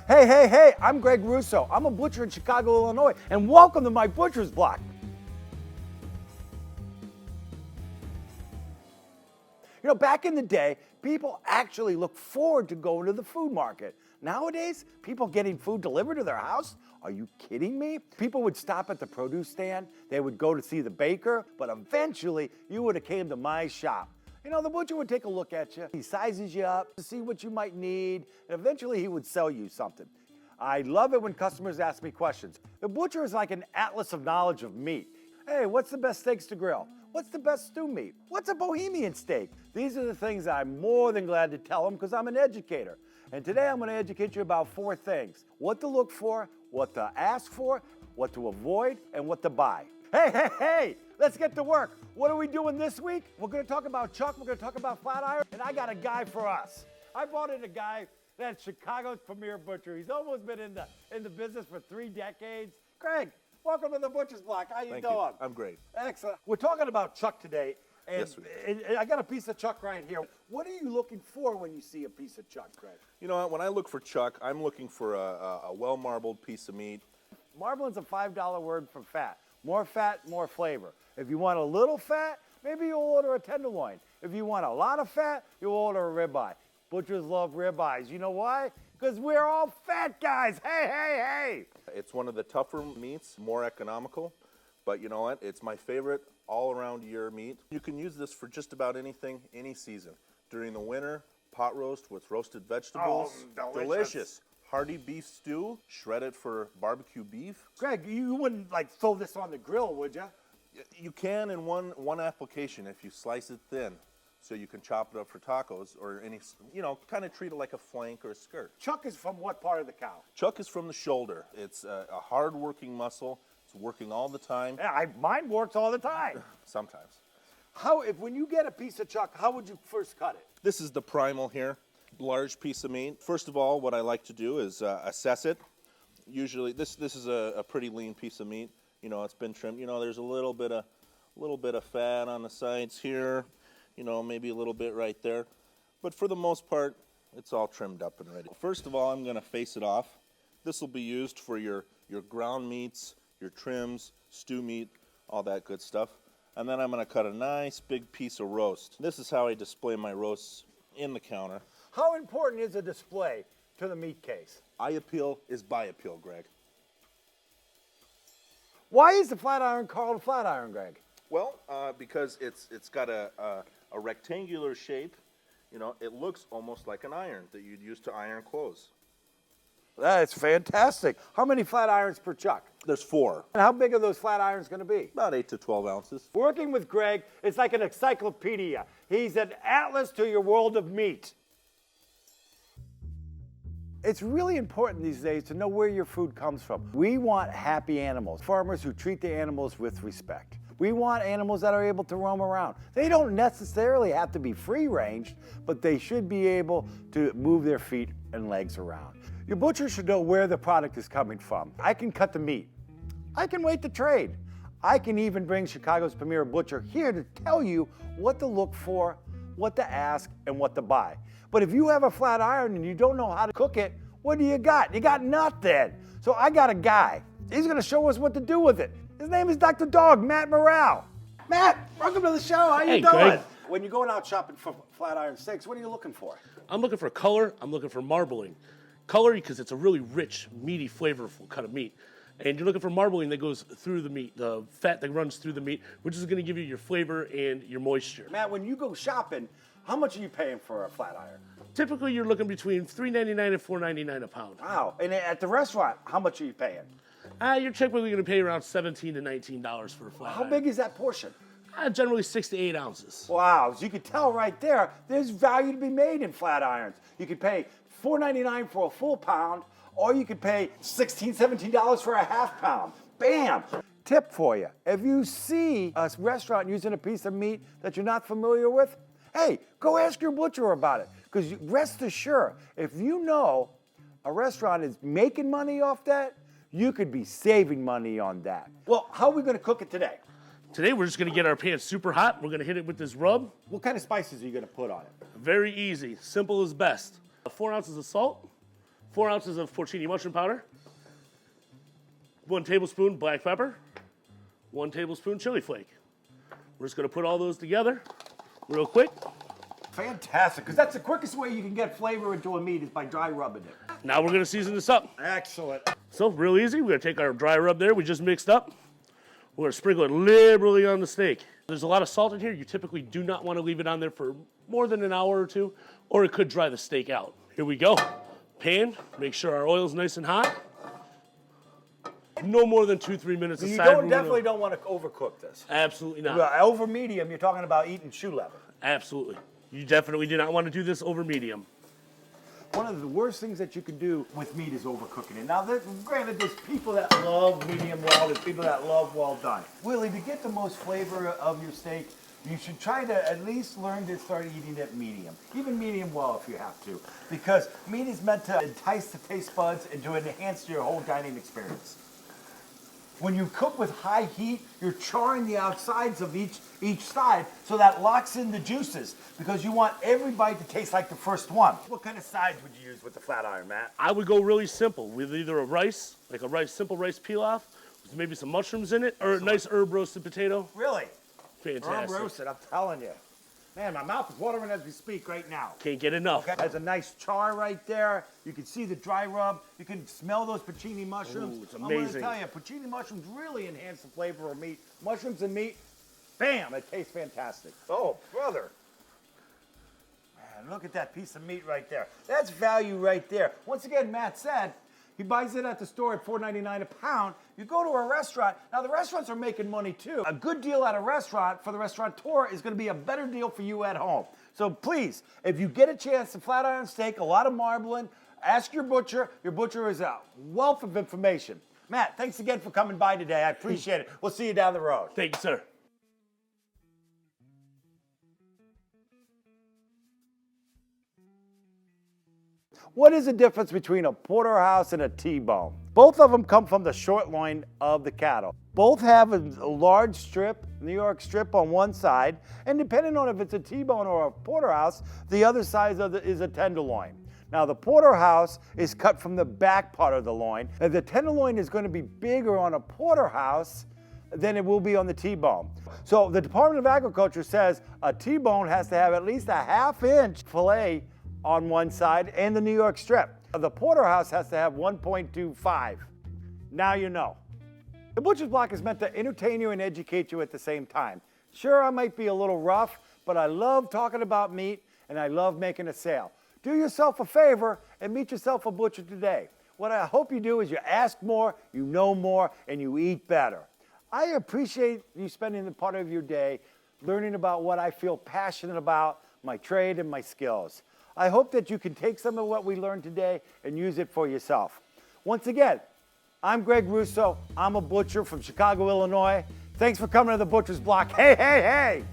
Hey, hey, hey, I'm Greg Russo. I'm a butcher in Chicago, Illinois, and welcome to my butcher's block. You know, back in the day, people actually looked forward to going to the food market. Nowadays, people getting food delivered to their house? Are you kidding me? People would stop at the produce stand, they would go to see the baker, but eventually you would have came to my shop. You know, the butcher would take a look at you, he sizes you up to see what you might need, and eventually he would sell you something. I love it when customers ask me questions. The butcher is like an atlas of knowledge of meat. Hey, what's the best steaks to grill? What's the best stew meat? What's a bohemian steak? These are the things I'm more than glad to tell them because I'm an educator. And today I'm going to educate you about 4 things. What to look for, what to ask for, what to avoid, and what to buy. Hey, hey, hey, let's get to work. What are we doing this week? We're going to talk about chuck, we're going to talk about flat iron, and I got a guy for us. I brought in a guy that's Chicago's premier butcher. He's almost been in the business for 3 decades. Greg, welcome to the Butcher's Block. How you doing? You. I'm great. Excellent. We're talking about chuck today, and, Yes, we and I got a piece of chuck right here. What are you looking for when you see a piece of chuck, Greg? You know what? When I look for chuck, I'm looking for a well-marbled piece of meat. Marbling's a $5 word for fat. More fat, more flavor. If you want a little fat, maybe you'll order a tenderloin. If you want a lot of fat, you'll order a ribeye. Butchers love ribeyes. You know why? Because we're all fat guys. Hey, hey, hey. It's one of the tougher meats, more economical, but you know what? It's my favorite all-around year meat. You can use this for just about anything, any season. During the winter, pot roast with roasted vegetables. Oh, delicious. Hearty beef stew, shred it for barbecue beef. Greg, you wouldn't like throw this on the grill, would you? You can in one application if you slice it thin. So you can chop it up for tacos or any, you know, kind of treat it like a flank or a skirt. Chuck is from what part of the cow? Chuck is from the shoulder. It's a hard-working muscle. It's working all the time. Yeah, mine works all the time. Sometimes. When you get a piece of chuck, how would you first cut it? This is the primal here, large piece of meat. First of all, what I like to do is assess it. Usually, this is a pretty lean piece of meat. You know, it's been trimmed. You know, there's a little bit of fat on the sides here. You know, maybe a little bit right there. But for the most part, it's all trimmed up and ready. First of all, I'm going to face it off. This will be used for your ground meats, your trims, stew meat, all that good stuff. And then I'm going to cut a nice big piece of roast. This is how I display my roasts in the counter. How important is a display to the meat case? Eye appeal is by appeal, Greg. Why is the flat iron called a flat iron, Greg? Well, because it's got a rectangular shape. You know, it looks almost like an iron that you'd use to iron clothes. That's fantastic. How many flat irons per chuck? There's 4. And how big are those flat irons going to be? About 8 to 12 ounces. Working with Greg, it's like an encyclopedia. He's an atlas to your world of meat. It's really important these days to know where your food comes from. We want happy animals, farmers who treat the animals with respect. We want animals that are able to roam around. They don't necessarily have to be free-ranged, but they should be able to move their feet and legs around. Your butcher should know where the product is coming from. I can cut the meat. I can wait the trade. I can even bring Chicago's premier butcher here to tell you what to look for, what to ask, and what to buy. But if you have a flat iron and you don't know how to cook it, what do you got? You got nothing. So I got a guy. He's gonna show us what to do with it. His name is Dr. Dog, Matt Morrell. Matt, welcome to the show. How you doing? Greg. When you're going out shopping for flat iron steaks, what are you looking for? I'm looking for color. I'm looking for marbling. Color because it's a really rich, meaty, flavorful cut of meat. And you're looking for marbling that goes through the meat, the fat that runs through the meat, which is going to give you your flavor and your moisture. Matt, when you go shopping, how much are you paying for a flat iron? Typically, you're looking between $3.99 and $4.99 a pound. Wow. And at the restaurant, how much are you paying? You're typically going to pay around $17 to $19 for a flat How iron. big is that portion? Generally 6 to 8 ounces. Wow, so you can tell right there, there's value to be made in flat irons. You could pay $4.99 for a full pound, or you could pay $16, $17 for a half pound. Bam! Tip for you. If you see a restaurant using a piece of meat that you're not familiar with, hey, go ask your butcher about it. Because rest assured, if you know a restaurant is making money off that, you could be saving money on that. Well, how are we going to cook it today? Today, we're just going to get our pan super hot. We're going to hit it with this rub. What kind of spices are you going to put on it? Very easy. Simple as best. 4 ounces of salt, 4 ounces of porcini mushroom powder, 1 tablespoon black pepper, 1 tablespoon chili flake. We're just gonna put all those together real quick. Fantastic, because that's the quickest way you can get flavor into a meat is by dry rubbing it. Now we're gonna season this up. Excellent. So real easy, we're gonna take our dry rub there we just mixed up. We're gonna sprinkle it liberally on the steak. There's a lot of salt in here. You typically do not wanna leave it on there for more than an hour or two, or it could dry the steak out. Here we go. Pan, make sure our oil's nice and hot. No more than 2-3 minutes You aside. definitely don't want to overcook this. Absolutely not. Well, over medium, you're talking about eating shoe leather. Absolutely. You definitely do not want to do this over medium. One of the worst things that you can do with meat is overcooking it. Now, granted, there's people that love medium well, there's people that love well done. Willie, to get the most flavor of your steak, you should try to at least learn to start eating it medium. Even medium well if you have to. Because meat is meant to entice the taste buds and to enhance your whole dining experience. When you cook with high heat, you're charring the outsides of each side, so that locks in the juices, because you want every bite to taste like the first one. What kind of sides would you use with the flat iron, Matt? I would go really simple with either a rice, like a simple rice pilaf, with maybe some mushrooms in it, or a nice herb roasted potato. Really? Fantastic. Herb roasted, I'm telling you. Man, my mouth is watering as we speak right now. Can't get enough. Okay. Has a nice char right there. You can see the dry rub. You can smell those porcini mushrooms. Ooh, it's I'm going to amazing. tell you, porcini mushrooms really enhance the flavor of meat. Mushrooms and meat, bam, it tastes fantastic. Oh, brother. Man, look at that piece of meat right there. That's value right there. Once again, Matt said, he buys it at the store at $4.99 a pound. You go to a restaurant. Now, the restaurants are making money, too. A good deal at a restaurant for the restaurateur is going to be a better deal for you at home. So please, if you get a chance to flat iron steak, a lot of marbling, ask your butcher. Your butcher is a wealth of information. Matt, thanks again for coming by today. I appreciate it. We'll see you down the road. Thank you, sir. What is the difference between a porterhouse and a T-bone? Both of them come from the short loin of the cattle. Both have a large strip, New York strip on one side, and depending on if it's a T-bone or a porterhouse, the other side is a tenderloin. Now the porterhouse is cut from the back part of the loin, and the tenderloin is going to be bigger on a porterhouse than it will be on the T-bone. So the Department of Agriculture says a T-bone has to have at least a ½ inch fillet on one side and the New York strip. The porterhouse has to have 1.25. Now you know. The Butcher's Block is meant to entertain you and educate you at the same time. Sure, I might be a little rough, but I love talking about meat and I love making a sale. Do yourself a favor and meet yourself a butcher today. What I hope you do is you ask more, you know more, and you eat better. I appreciate you spending the part of your day learning about what I feel passionate about, my trade and my skills. I hope that you can take some of what we learned today and use it for yourself. Once again, I'm Greg Russo. I'm a butcher from Chicago, Illinois. Thanks for coming to the Butcher's Block. Hey, hey, hey!